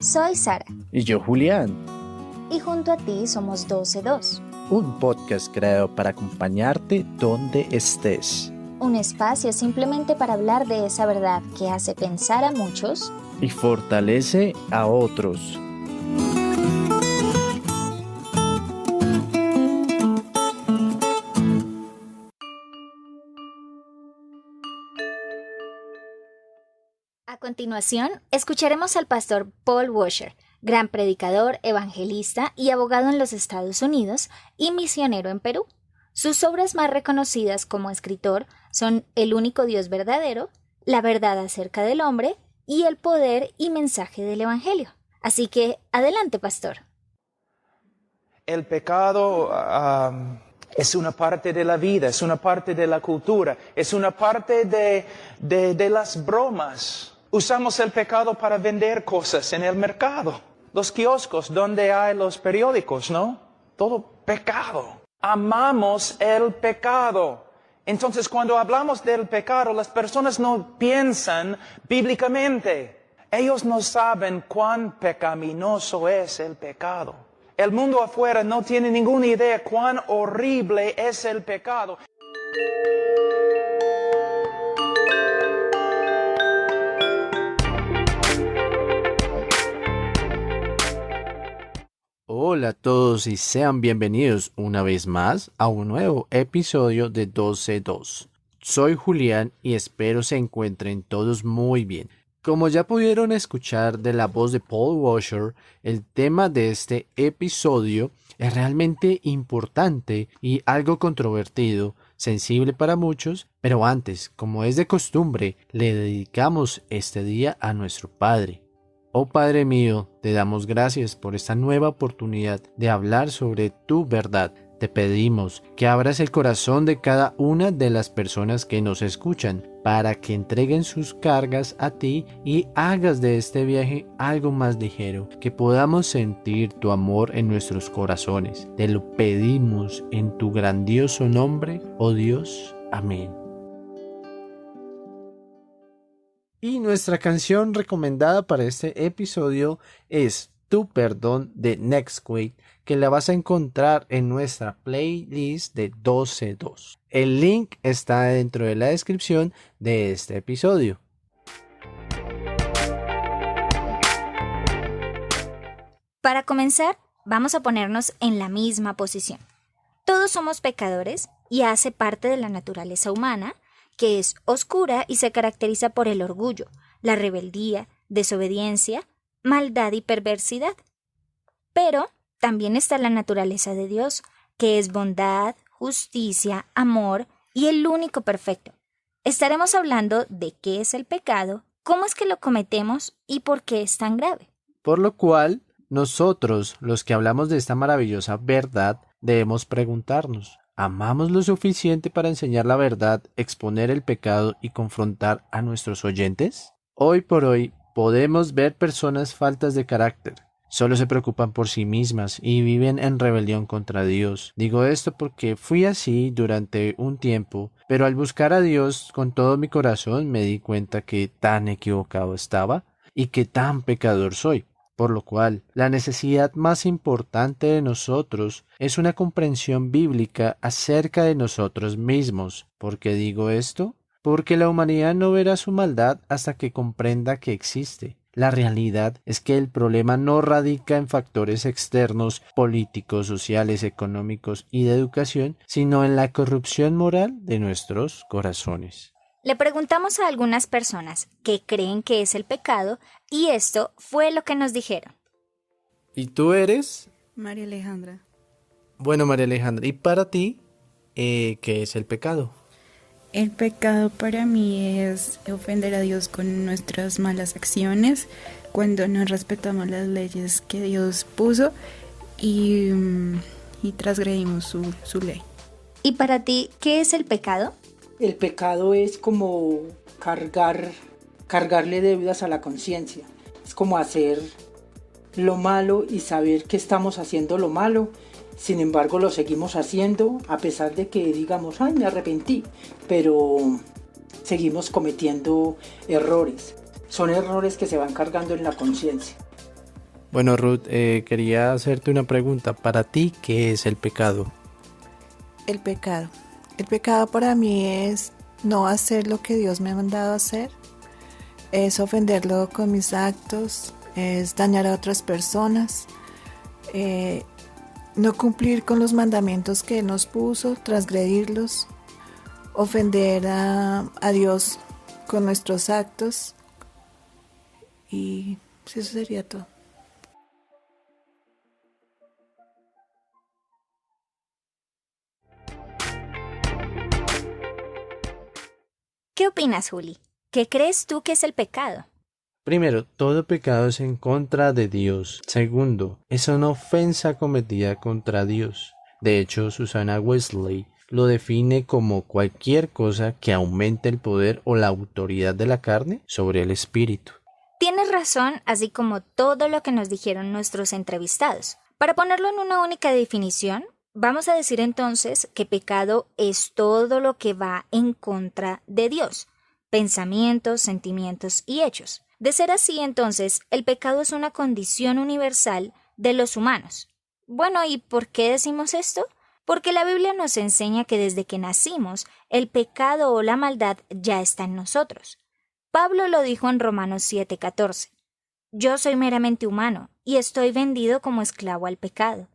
Soy Sara. Y yo, Julián. Y junto a ti somos 12-2. Un podcast creado para acompañarte donde estés. Un espacio simplemente para hablar de esa verdad que hace pensar a muchos y fortalece a otros. A continuación, escucharemos al pastor Paul Washer, gran predicador, evangelista y abogado en los Estados Unidos y misionero en Perú. Sus obras más reconocidas como escritor son El único Dios verdadero, La verdad acerca del hombre y El poder y mensaje del Evangelio. Así que, adelante, pastor. El pecado es una parte de la vida, es una parte de la cultura, es una parte de las bromas. Usamos el pecado para vender cosas en el mercado. Los kioscos donde hay los periódicos, ¿no? Todo pecado. Amamos el pecado. Entonces, cuando hablamos del pecado, las personas no piensan bíblicamente. Ellos no saben cuán pecaminoso es el pecado. El mundo afuera no tiene ninguna idea cuán horrible es el pecado. Hola a todos y sean bienvenidos una vez más a un nuevo episodio de 12-2. Soy Julián y espero se encuentren todos muy bien. Como ya pudieron escuchar de la voz de Paul Washer, el tema de este episodio es realmente importante y algo controvertido, sensible para muchos, pero antes, como es de costumbre, le dedicamos este día a nuestro Padre. Oh Padre mío, te damos gracias por esta nueva oportunidad de hablar sobre tu verdad. Te pedimos que abras el corazón de cada una de las personas que nos escuchan para que entreguen sus cargas a ti y hagas de este viaje algo más ligero, que podamos sentir tu amor en nuestros corazones. Te lo pedimos en tu grandioso nombre, oh Dios. Amén. Y nuestra canción recomendada para este episodio es Tu Perdón de Nextquake, que la vas a encontrar en nuestra playlist de 12-2. El link está dentro de la descripción de este episodio. Para comenzar, vamos a ponernos en la misma posición. Todos somos pecadores y hace parte de la naturaleza humana, que es oscura y se caracteriza por el orgullo, la rebeldía, desobediencia, maldad y perversidad. Pero también está la naturaleza de Dios, que es bondad, justicia, amor y el único perfecto. Estaremos hablando de qué es el pecado, cómo es que lo cometemos y por qué es tan grave. Por lo cual, nosotros, los que hablamos de esta maravillosa verdad, debemos preguntarnos: ¿amamos lo suficiente para enseñar la verdad, exponer el pecado y confrontar a nuestros oyentes? Hoy por hoy podemos ver personas faltas de carácter. Solo se preocupan por sí mismas y viven en rebelión contra Dios. Digo esto porque fui así durante un tiempo, pero al buscar a Dios con todo mi corazón me di cuenta que tan equivocado estaba y que tan pecador soy. Por lo cual, la necesidad más importante de nosotros es una comprensión bíblica acerca de nosotros mismos. ¿Por qué digo esto? Porque la humanidad no verá su maldad hasta que comprenda que existe. La realidad es que el problema no radica en factores externos, políticos, sociales, económicos y de educación, sino en la corrupción moral de nuestros corazones. Le preguntamos a algunas personas qué creen que es el pecado y esto fue lo que nos dijeron. ¿Y tú eres? María Alejandra. Bueno, María Alejandra, ¿y para ti qué es el pecado? El pecado para mí es ofender a Dios con nuestras malas acciones, cuando no respetamos las leyes que Dios puso y transgredimos su ley. ¿Y para ti qué es el pecado? El pecado es como cargarle deudas a la conciencia. Es como hacer lo malo y saber que estamos haciendo lo malo. Sin embargo, lo seguimos haciendo a pesar de que digamos, ay, me arrepentí. Pero seguimos cometiendo errores. Son errores que se van cargando en la conciencia. Bueno, Ruth, quería hacerte una pregunta. Para ti, ¿qué es el pecado? El pecado. El pecado para mí es no hacer lo que Dios me ha mandado a hacer, es ofenderlo con mis actos, es dañar a otras personas, no cumplir con los mandamientos que Él nos puso, transgredirlos, ofender a Dios con nuestros actos, y eso sería todo. ¿Qué opinas, Juli? ¿Qué crees tú que es el pecado? Primero, todo pecado es en contra de Dios. Segundo, es una ofensa cometida contra Dios. De hecho, Susana Wesley lo define como cualquier cosa que aumente el poder o la autoridad de la carne sobre el espíritu. Tienes razón, así como todo lo que nos dijeron nuestros entrevistados. Para ponerlo en una única definición, vamos a decir entonces que pecado es todo lo que va en contra de Dios, pensamientos, sentimientos y hechos. De ser así, entonces, el pecado es una condición universal de los humanos. Bueno, ¿y por qué decimos esto? Porque la Biblia nos enseña que desde que nacimos, el pecado o la maldad ya está en nosotros. Pablo lo dijo en Romanos 7:14. Yo soy meramente humano y estoy vendido como esclavo al pecado.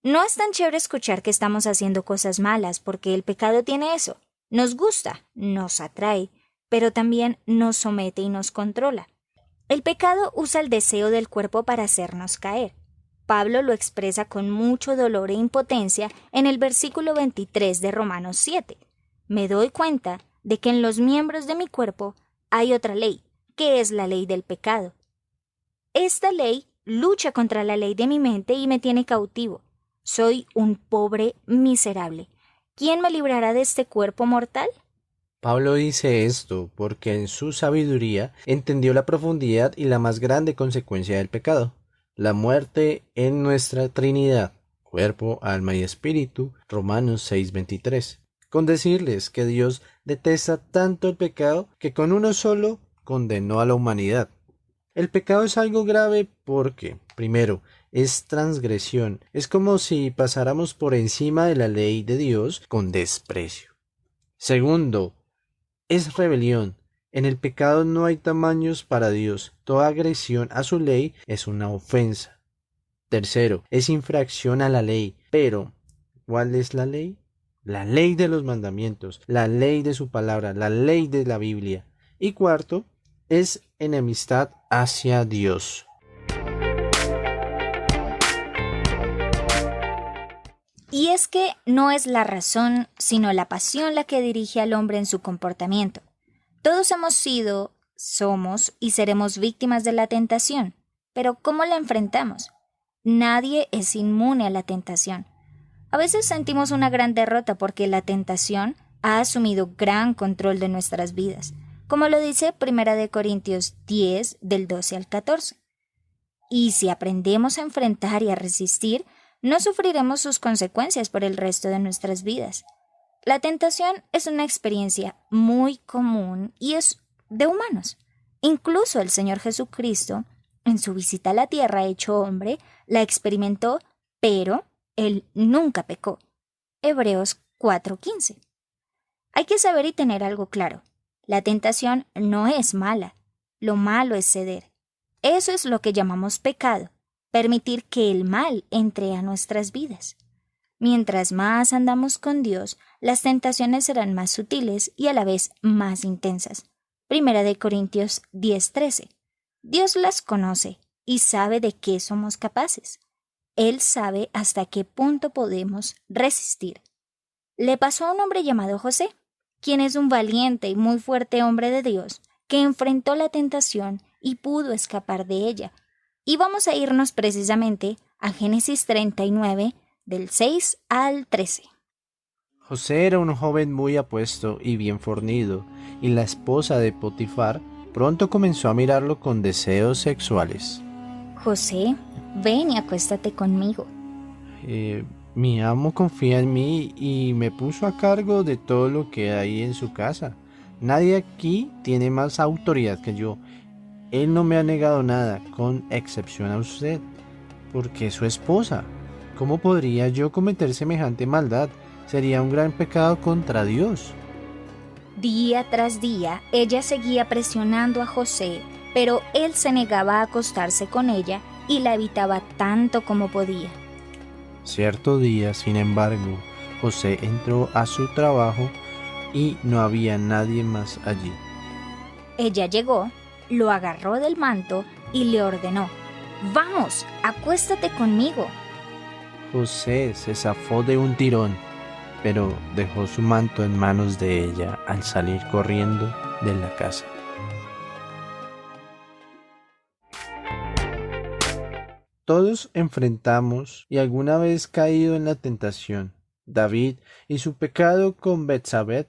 No es tan chévere escuchar que estamos haciendo cosas malas, porque el pecado tiene eso. Nos gusta, nos atrae, pero también nos somete y nos controla. El pecado usa el deseo del cuerpo para hacernos caer. Pablo lo expresa con mucho dolor e impotencia en el versículo 23 de Romanos 7. Me doy cuenta de que en los miembros de mi cuerpo hay otra ley, que es la ley del pecado. Esta ley lucha contra la ley de mi mente y me tiene cautivo. Soy un pobre miserable. ¿Quién me librará de este cuerpo mortal? Pablo dice esto porque en su sabiduría entendió la profundidad y la más grande consecuencia del pecado, la muerte en nuestra Trinidad, cuerpo, alma y espíritu, Romanos 6:23. Con decirles que Dios detesta tanto el pecado que con uno solo condenó a la humanidad. El pecado es algo grave porque, primero, es transgresión. Es como si pasáramos por encima de la ley de Dios con desprecio. Segundo, es rebelión. En el pecado no hay tamaños para Dios. Toda agresión a su ley es una ofensa. Tercero, es infracción a la ley. Pero, ¿cuál es la ley? La ley de los mandamientos, la ley de su palabra, la ley de la Biblia. Y cuarto, es enemistad hacia Dios. Y es que no es la razón, sino la pasión la que dirige al hombre en su comportamiento. Todos hemos sido, somos y seremos víctimas de la tentación. Pero ¿cómo la enfrentamos? Nadie es inmune a la tentación. A veces sentimos una gran derrota porque la tentación ha asumido gran control de nuestras vidas, como lo dice 1 Corintios 10, del 12 al 14. Y si aprendemos a enfrentar y a resistir, no sufriremos sus consecuencias por el resto de nuestras vidas. La tentación es una experiencia muy común y es de humanos. Incluso el Señor Jesucristo, en su visita a la tierra hecho hombre, la experimentó, pero Él nunca pecó. Hebreos 4:15. Hay que saber y tener algo claro. La tentación no es mala. Lo malo es ceder. Eso es lo que llamamos pecado. Permitir que el mal entre a nuestras vidas. Mientras más andamos con Dios, las tentaciones serán más sutiles y a la vez más intensas. 1 Corintios 10:13. Dios las conoce y sabe de qué somos capaces. Él sabe hasta qué punto podemos resistir. Le pasó a un hombre llamado José, quien es un valiente y muy fuerte hombre de Dios, que enfrentó la tentación y pudo escapar de ella. Y vamos a irnos precisamente a Génesis 39, del 6 al 13. José era un joven muy apuesto y bien fornido, y la esposa de Potifar pronto comenzó a mirarlo con deseos sexuales. José, ven y acuéstate conmigo. Mi amo confía en mí y me puso a cargo de todo lo que hay en su casa. Nadie aquí tiene más autoridad que yo. Él no me ha negado nada, con excepción a usted, porque es su esposa. ¿Cómo podría yo cometer semejante maldad? Sería un gran pecado contra Dios. Día tras día, ella seguía presionando a José, pero él se negaba a acostarse con ella y la evitaba tanto como podía. Cierto día, sin embargo, José entró a su trabajo y no había nadie más allí. Ella llegó, lo agarró del manto y le ordenó: «Vamos, acuéstate conmigo». José se zafó de un tirón, pero dejó su manto en manos de ella al salir corriendo de la casa. Todos enfrentamos y alguna vez caído en la tentación. David y su pecado con Betsabé,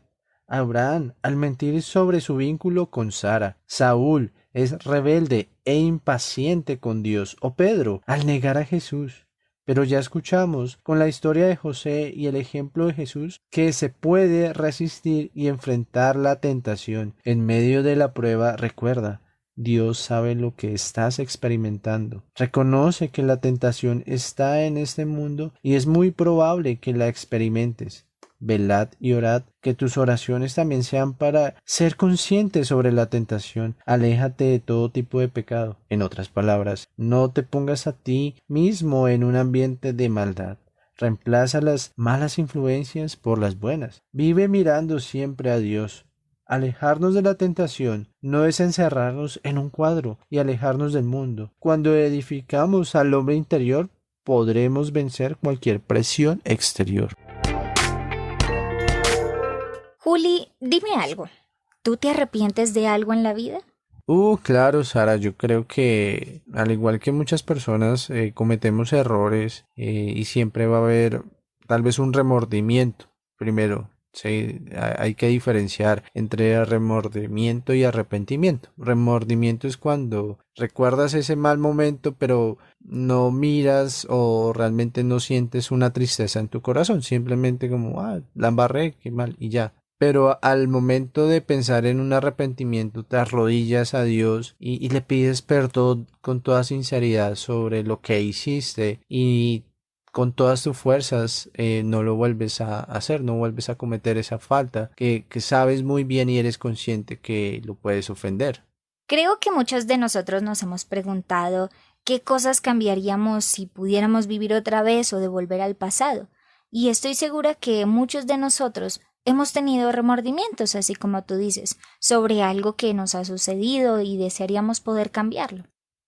Abraham al mentir sobre su vínculo con Sara, Saúl es rebelde e impaciente con Dios, o Pedro al negar a Jesús. Pero ya escuchamos con la historia de José y el ejemplo de Jesús que se puede resistir y enfrentar la tentación. En medio de la prueba, recuerda, Dios sabe lo que estás experimentando. Reconoce que la tentación está en este mundo y es muy probable que la experimentes. Velad y orad, que tus oraciones también sean para ser conscientes sobre la tentación. Aléjate de todo tipo de pecado. En otras palabras, no te pongas a ti mismo en un ambiente de maldad. Reemplaza las malas influencias por las buenas. Vive mirando siempre a Dios. Alejarnos de la tentación no es encerrarnos en un cuadro y alejarnos del mundo. Cuando edificamos al hombre interior, podremos vencer cualquier presión exterior. Juli, dime algo. ¿Tú te arrepientes de algo en la vida? Claro, Sara, yo creo que al igual que muchas personas cometemos errores y siempre va a haber tal vez un remordimiento. Primero, sí, hay que diferenciar entre remordimiento y arrepentimiento. Remordimiento es cuando recuerdas ese mal momento, pero no miras o realmente no sientes una tristeza en tu corazón. Simplemente como, la embarré, qué mal, y ya. Pero al momento de pensar en un arrepentimiento, te arrodillas a Dios y le pides perdón con toda sinceridad sobre lo que hiciste y con todas tus fuerzas no lo vuelves a hacer, no vuelves a cometer esa falta que sabes muy bien y eres consciente que lo puedes ofender. Creo que muchos de nosotros nos hemos preguntado qué cosas cambiaríamos si pudiéramos vivir otra vez o devolver al pasado. Y estoy segura que muchos de nosotros hemos tenido remordimientos, así como tú dices, sobre algo que nos ha sucedido y desearíamos poder cambiarlo.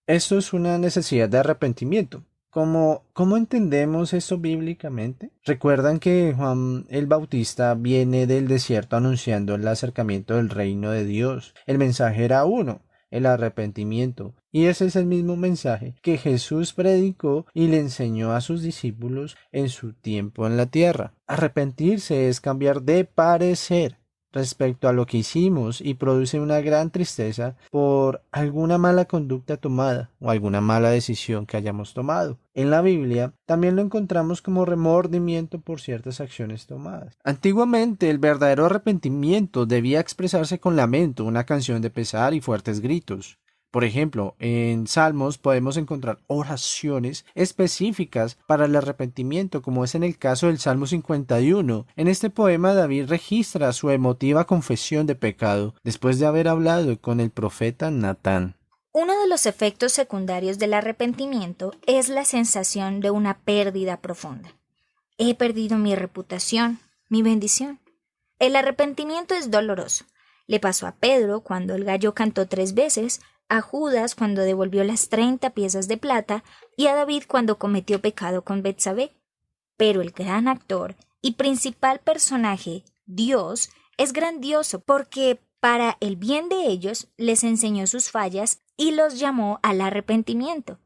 Esto es una necesidad de arrepentimiento. ¿Cómo entendemos esto bíblicamente? Recuerdan que Juan el Bautista viene del desierto anunciando el acercamiento del reino de Dios. El mensaje era uno, el arrepentimiento. Y ese es el mismo mensaje que Jesús predicó y le enseñó a sus discípulos en su tiempo en la tierra. Arrepentirse es cambiar de parecer respecto a lo que hicimos y produce una gran tristeza por alguna mala conducta tomada o alguna mala decisión que hayamos tomado. En la Biblia también lo encontramos como remordimiento por ciertas acciones tomadas. Antiguamente el verdadero arrepentimiento debía expresarse con lamento, una canción de pesar y fuertes gritos. Por ejemplo, en Salmos podemos encontrar oraciones específicas para el arrepentimiento, como es en el caso del Salmo 51. En este poema David registra su emotiva confesión de pecado después de haber hablado con el profeta Natán. Uno de los efectos secundarios del arrepentimiento es la sensación de una pérdida profunda. He perdido mi reputación, mi bendición. El arrepentimiento es doloroso. Le pasó a Pedro cuando el gallo cantó 3 veces, a Judas cuando devolvió las 30 piezas de plata y a David cuando cometió pecado con Betsabé. Pero el gran actor y principal personaje, Dios, es grandioso porque para el bien de ellos les enseñó sus fallas y los llamó al arrepentimiento.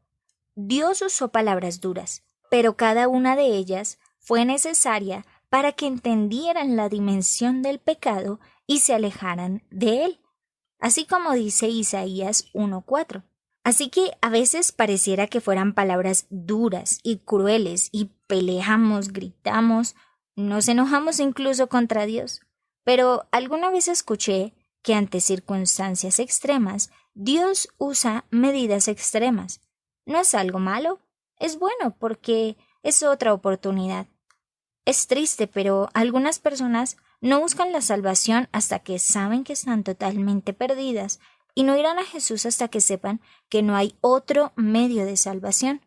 Dios usó palabras duras, pero cada una de ellas fue necesaria para que entendieran la dimensión del pecado y se alejaran de él. Así como dice Isaías 1:4. Así que a veces pareciera que fueran palabras duras y crueles y peleamos, gritamos, nos enojamos incluso contra Dios. Pero alguna vez escuché que ante circunstancias extremas Dios usa medidas extremas. No es algo malo, es bueno porque es otra oportunidad. Es triste, pero algunas personas no buscan la salvación hasta que saben que están totalmente perdidas y no irán a Jesús hasta que sepan que no hay otro medio de salvación.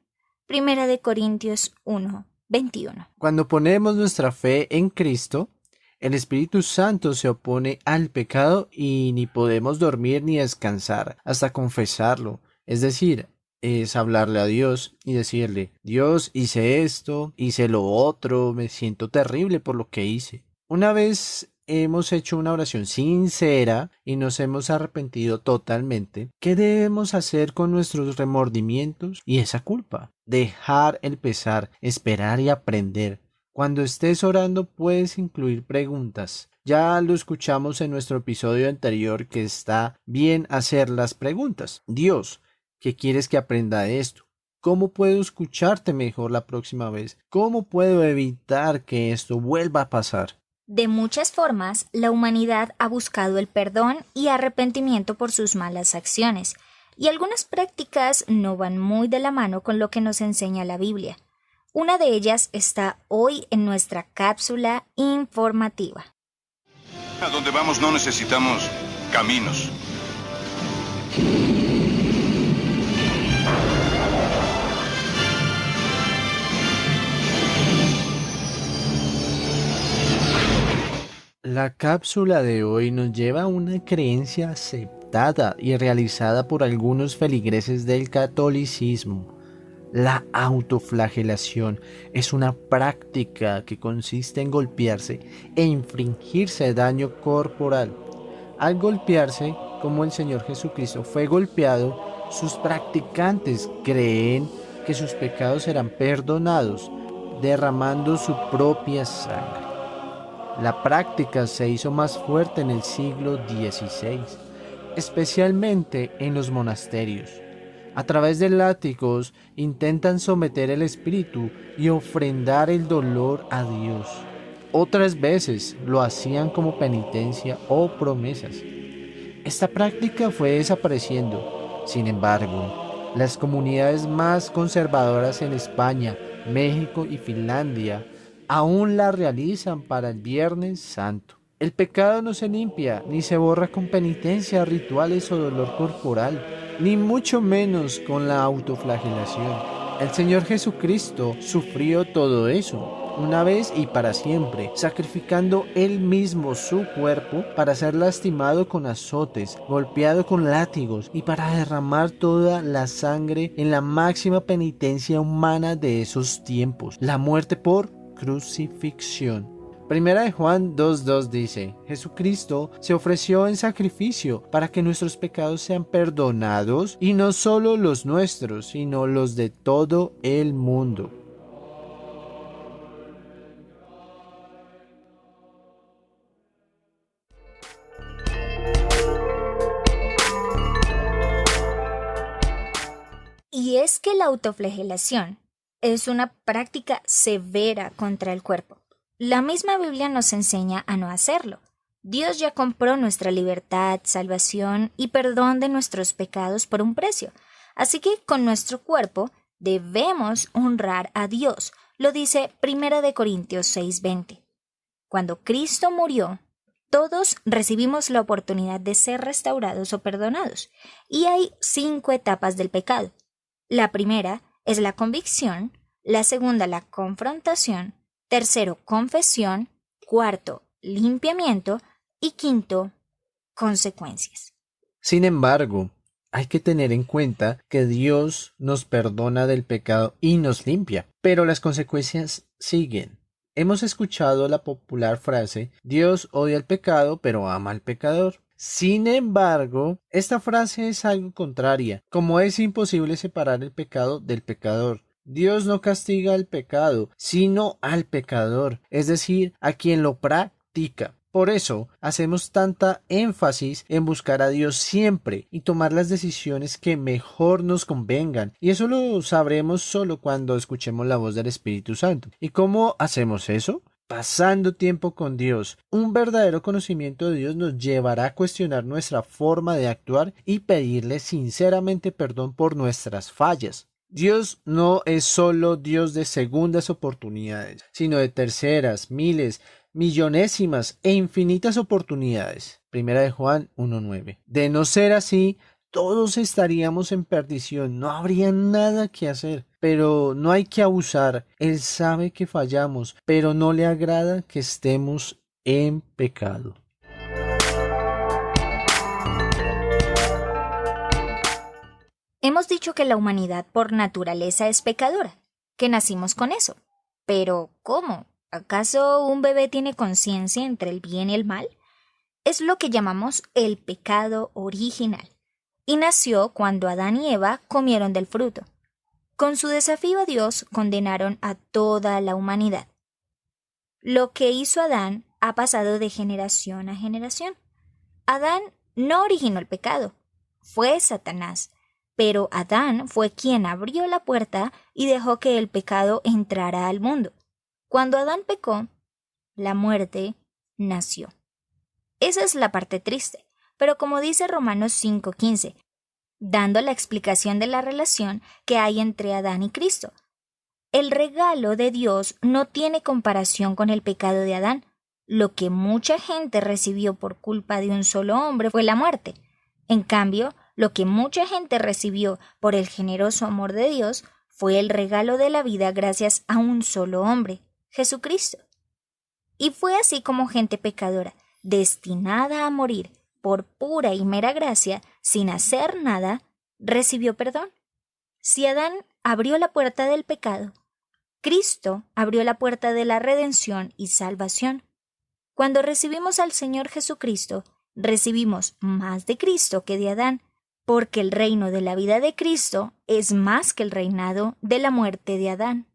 Primera de Corintios 1:21. Cuando ponemos nuestra fe en Cristo, el Espíritu Santo se opone al pecado y ni podemos dormir ni descansar hasta confesarlo. Es decir, es hablarle a Dios y decirle: Dios, hice esto, hice lo otro, me siento terrible por lo que hice. Una vez hemos hecho una oración sincera y nos hemos arrepentido totalmente, ¿qué debemos hacer con nuestros remordimientos y esa culpa? Dejar el pesar, esperar y aprender. Cuando estés orando puedes incluir preguntas. Ya lo escuchamos en nuestro episodio anterior que está bien hacer las preguntas. Dios, ¿qué quieres que aprenda de esto? ¿Cómo puedo escucharte mejor la próxima vez? ¿Cómo puedo evitar que esto vuelva a pasar? De muchas formas, la humanidad ha buscado el perdón y arrepentimiento por sus malas acciones, y algunas prácticas no van muy de la mano con lo que nos enseña la Biblia. Una de ellas está hoy en nuestra cápsula informativa. A donde vamos no necesitamos caminos. La cápsula de hoy nos lleva a una creencia aceptada y realizada por algunos feligreses del catolicismo. La autoflagelación es una práctica que consiste en golpearse e infligirse daño corporal. Al golpearse, como el Señor Jesucristo fue golpeado, sus practicantes creen que sus pecados serán perdonados, derramando su propia sangre. La práctica se hizo más fuerte en el siglo XVI, especialmente en los monasterios. A través de látigos intentan someter el espíritu y ofrendar el dolor a Dios. Otras veces lo hacían como penitencia o promesas. Esta práctica fue desapareciendo. Sin embargo, las comunidades más conservadoras en España, México y Finlandia aún la realizan para el Viernes Santo. El pecado no se limpia ni se borra con penitencias, rituales o dolor corporal, ni mucho menos con la autoflagelación. El Señor Jesucristo sufrió todo eso, una vez y para siempre, sacrificando Él mismo su cuerpo para ser lastimado con azotes, golpeado con látigos y para derramar toda la sangre en la máxima penitencia humana de esos tiempos, la muerte por crucifixión. Primera de Juan 2:2 dice: Jesucristo se ofreció en sacrificio para que nuestros pecados sean perdonados, y no solo los nuestros, sino los de todo el mundo. Y es que la autoflagelación es una práctica severa contra el cuerpo. La misma Biblia nos enseña a no hacerlo. Dios ya compró nuestra libertad, salvación y perdón de nuestros pecados por un precio. Así que con nuestro cuerpo debemos honrar a Dios. Lo dice 1 de Corintios 6:20. Cuando Cristo murió, todos recibimos la oportunidad de ser restaurados o perdonados. Y hay 5 etapas del pecado. La primera es la convicción, la segunda la confrontación, tercero confesión, cuarto limpiamiento y quinto consecuencias. Sin embargo, hay que tener en cuenta que Dios nos perdona del pecado y nos limpia, pero las consecuencias siguen. Hemos escuchado la popular frase: Dios odia el pecado, pero ama al pecador. Sin embargo, esta frase es algo contraria, como es imposible separar el pecado del pecador. Dios no castiga al pecado, sino al pecador, es decir, a quien lo practica. Por eso, hacemos tanta énfasis en buscar a Dios siempre y tomar las decisiones que mejor nos convengan. Y eso lo sabremos solo cuando escuchemos la voz del Espíritu Santo. ¿Y cómo hacemos eso? pasando tiempo con Dios. Un verdadero conocimiento de Dios nos llevará a cuestionar nuestra forma de actuar y pedirle sinceramente perdón por nuestras fallas. Dios no es solo Dios de segundas oportunidades, sino de terceras, miles, millonésimas e infinitas oportunidades. Primera de Juan 1:9. De no ser así, todos estaríamos en perdición, no habría nada que hacer. Pero no hay que abusar. Él sabe que fallamos, pero no le agrada que estemos en pecado. Hemos dicho que la humanidad por naturaleza es pecadora, que nacimos con eso. Pero, ¿cómo? ¿Acaso un bebé tiene conciencia entre el bien y el mal? Es lo que llamamos el pecado original. Y nació cuando Adán y Eva comieron del fruto. Con su desafío a Dios condenaron a toda la humanidad. Lo que hizo Adán ha pasado de generación a generación. Adán no originó el pecado, fue Satanás, pero Adán fue quien abrió la puerta y dejó que el pecado entrara al mundo. Cuando Adán pecó, la muerte nació. Esa es la parte triste, pero como dice Romanos 5:15, dando la explicación de la relación que hay entre Adán y Cristo. El regalo de Dios no tiene comparación con el pecado de Adán. Lo que mucha gente recibió por culpa de un solo hombre fue la muerte. En cambio, lo que mucha gente recibió por el generoso amor de Dios fue el regalo de la vida gracias a un solo hombre, Jesucristo. Y fue así como gente pecadora, destinada a morir, por pura y mera gracia, sin hacer nada, recibió perdón. Si Adán abrió la puerta del pecado, Cristo abrió la puerta de la redención y salvación. Cuando recibimos al Señor Jesucristo, recibimos más de Cristo que de Adán, porque el reino de la vida de Cristo es más que el reinado de la muerte de Adán.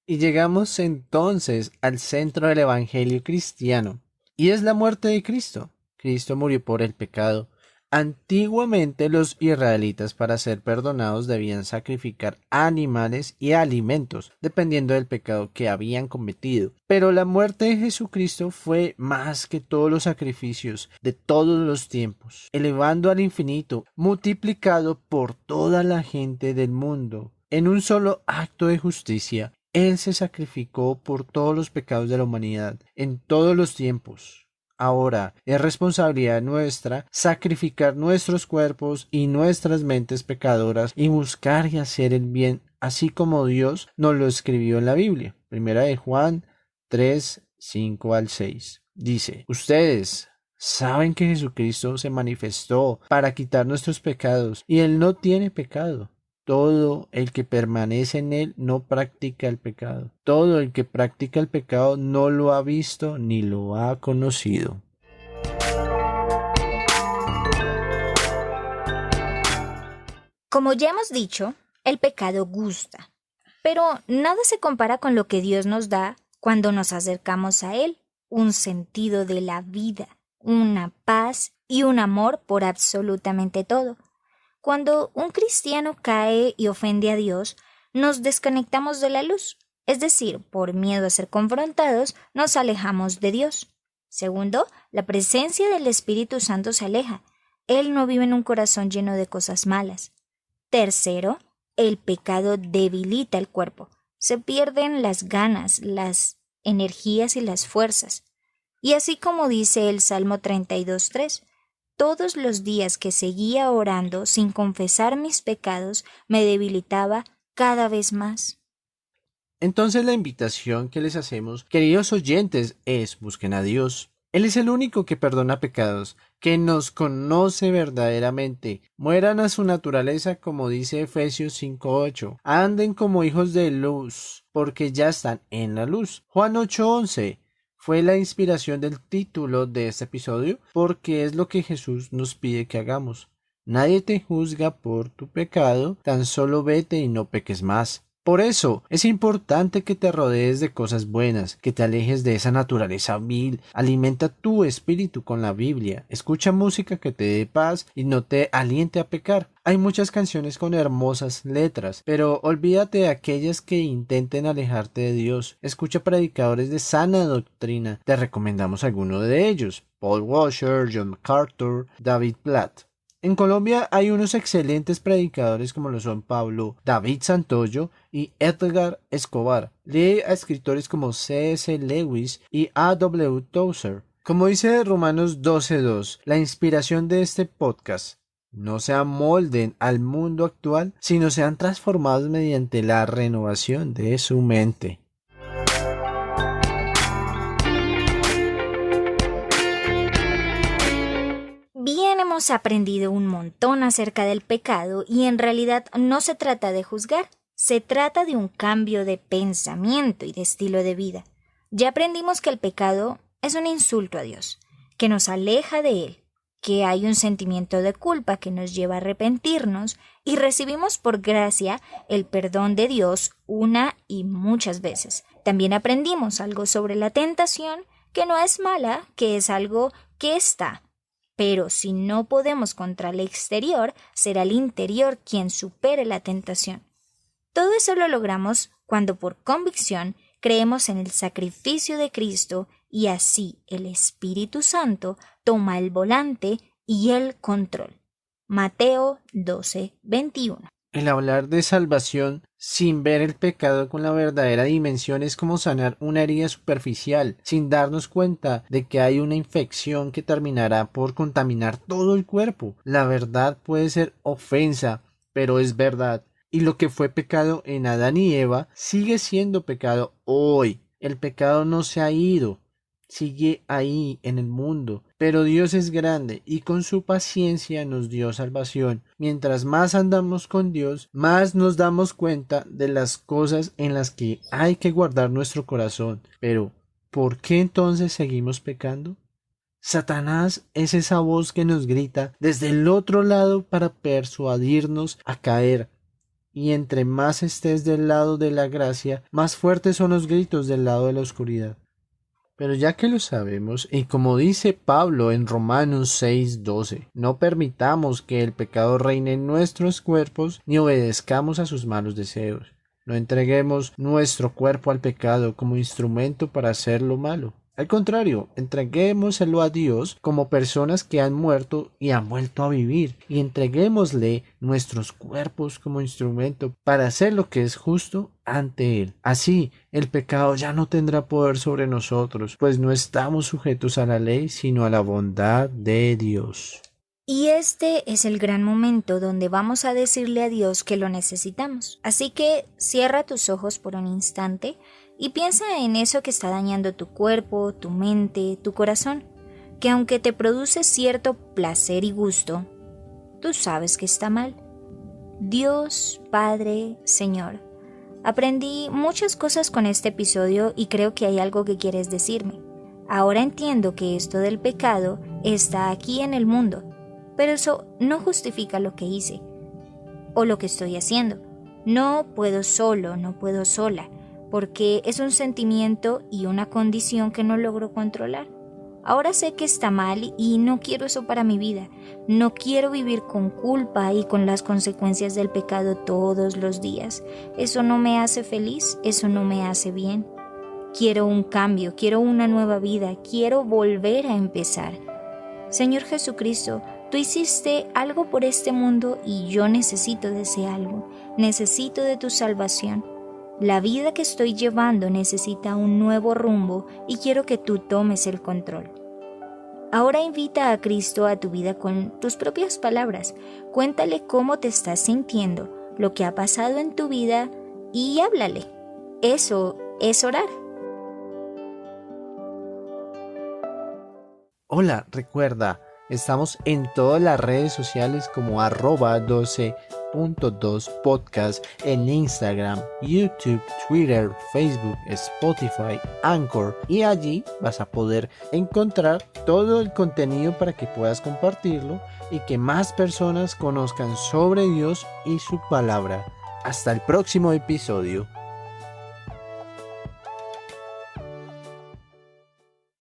Y llegamos entonces al centro del Evangelio cristiano, y es la muerte de Cristo. Cristo murió por el pecado. Antiguamente los israelitas para ser perdonados debían sacrificar animales y alimentos, dependiendo del pecado que habían cometido. Pero la muerte de Jesucristo fue más que todos los sacrificios de todos los tiempos, elevando al infinito, multiplicado por toda la gente del mundo. En un solo acto de justicia, Él se sacrificó por todos los pecados de la humanidad, en todos los tiempos. Ahora es responsabilidad nuestra sacrificar nuestros cuerpos y nuestras mentes pecadoras y buscar y hacer el bien, así como Dios nos lo escribió en la Biblia. Primera de Juan 3:5-6. Dice: ustedes saben que Jesucristo se manifestó para quitar nuestros pecados y Él no tiene pecado. Todo el que permanece en Él no practica el pecado. Todo el que practica el pecado no lo ha visto ni lo ha conocido. Como ya hemos dicho, el pecado gusta, pero nada se compara con lo que Dios nos da cuando nos acercamos a Él, un sentido de la vida, una paz y un amor por absolutamente todo. Cuando un cristiano cae y ofende a Dios, nos desconectamos de la luz, es decir, por miedo a ser confrontados, nos alejamos de Dios. Segundo, la presencia del Espíritu Santo se aleja. Él no vive en un corazón lleno de cosas malas. Tercero, el pecado debilita el cuerpo. Se pierden las ganas, las energías y las fuerzas. Y así como dice el Salmo 32:3, todos los días que seguía orando sin confesar mis pecados, me debilitaba cada vez más. Entonces la invitación que les hacemos, queridos oyentes, es: busquen a Dios. Él es el único que perdona pecados, que nos conoce verdaderamente. Mueran a su naturaleza, como dice Efesios 5:8. Anden como hijos de luz, porque ya están en la luz. Juan 8:11. Fue la inspiración del título de este episodio porque es lo que Jesús nos pide que hagamos. Nadie te juzga por tu pecado, tan solo vete y no peques más. Por eso es importante que te rodees de cosas buenas, que te alejes de esa naturaleza vil, alimenta tu espíritu con la Biblia, escucha música que te dé paz y no te aliente a pecar. Hay muchas canciones con hermosas letras, pero olvídate de aquellas que intenten alejarte de Dios. Escucha predicadores de sana doctrina, te recomendamos algunos de ellos: Paul Washer, John MacArthur, David Platt. En Colombia hay unos excelentes predicadores como lo son Pablo David Santoyo y Edgar Escobar. Lee a escritores como C.S. Lewis y A.W. Tozer. Como dice Romanos 12:2, la inspiración de este podcast: no se amolden al mundo actual, sino sean transformados mediante la renovación de su mente. Bien, hemos aprendido un montón acerca del pecado y en realidad no se trata de juzgar, se trata de un cambio de pensamiento y de estilo de vida. Ya aprendimos que el pecado es un insulto a Dios, que nos aleja de Él, que hay un sentimiento de culpa que nos lleva a arrepentirnos y recibimos por gracia el perdón de Dios una y muchas veces. También aprendimos algo sobre la tentación, que no es mala, que es algo que está. Pero si no podemos contra el exterior, será el interior quien supere la tentación. Todo eso lo logramos cuando por convicción creemos en el sacrificio de Cristo y así el Espíritu Santo toma el volante y el control. Mateo 12:21. El hablar de salvación sin ver el pecado con la verdadera dimensión es como sanar una herida superficial, sin darnos cuenta de que hay una infección que terminará por contaminar todo el cuerpo. La verdad puede ser ofensa, pero es verdad. Y lo que fue pecado en Adán y Eva sigue siendo pecado hoy. El pecado no se ha ido, sigue ahí en el mundo, pero Dios es grande y con su paciencia nos dio salvación. Mientras más andamos con Dios, más nos damos cuenta de las cosas en las que hay que guardar nuestro corazón. Pero, ¿por qué entonces seguimos pecando? Satanás es esa voz que nos grita desde el otro lado para persuadirnos a caer. Y entre más estés del lado de la gracia, más fuertes son los gritos del lado de la oscuridad. Pero ya que lo sabemos, y como dice Pablo en Romanos 6:12, no permitamos que el pecado reine en nuestros cuerpos, ni obedezcamos a sus malos deseos. No entreguemos nuestro cuerpo al pecado como instrumento para hacer lo malo. Al contrario, entreguémoselo a Dios como personas que han muerto y han vuelto a vivir, y entreguémosle nuestros cuerpos como instrumento para hacer lo que es justo ante Él. Así, el pecado ya no tendrá poder sobre nosotros, pues no estamos sujetos a la ley, sino a la bondad de Dios. Y este es el gran momento donde vamos a decirle a Dios que lo necesitamos. Así que cierra tus ojos por un instante y piensa en eso que está dañando tu cuerpo, tu mente, tu corazón, que aunque te produce cierto placer y gusto, tú sabes que está mal. Dios, Padre, Señor, aprendí muchas cosas con este episodio y creo que hay algo que quieres decirme. Ahora entiendo que esto del pecado está aquí en el mundo, pero eso no justifica lo que hice o lo que estoy haciendo. No puedo solo, no puedo sola, porque es un sentimiento y una condición que no logro controlar. Ahora sé que está mal y no quiero eso para mi vida. No quiero vivir con culpa y con las consecuencias del pecado todos los días. Eso no me hace feliz, eso no me hace bien. Quiero un cambio, quiero una nueva vida, quiero volver a empezar. Señor Jesucristo, tú hiciste algo por este mundo y yo necesito de ese algo. Necesito de tu salvación. La vida que estoy llevando necesita un nuevo rumbo y quiero que tú tomes el control. Ahora invita a Cristo a tu vida con tus propias palabras. Cuéntale cómo te estás sintiendo, lo que ha pasado en tu vida y háblale. Eso es orar. Hola, recuerda, estamos en todas las redes sociales como @12.2podcast en Instagram, YouTube, Twitter, Facebook, Spotify, Anchor, y allí vas a poder encontrar todo el contenido para que puedas compartirlo y que más personas conozcan sobre Dios y su palabra. Hasta el próximo episodio.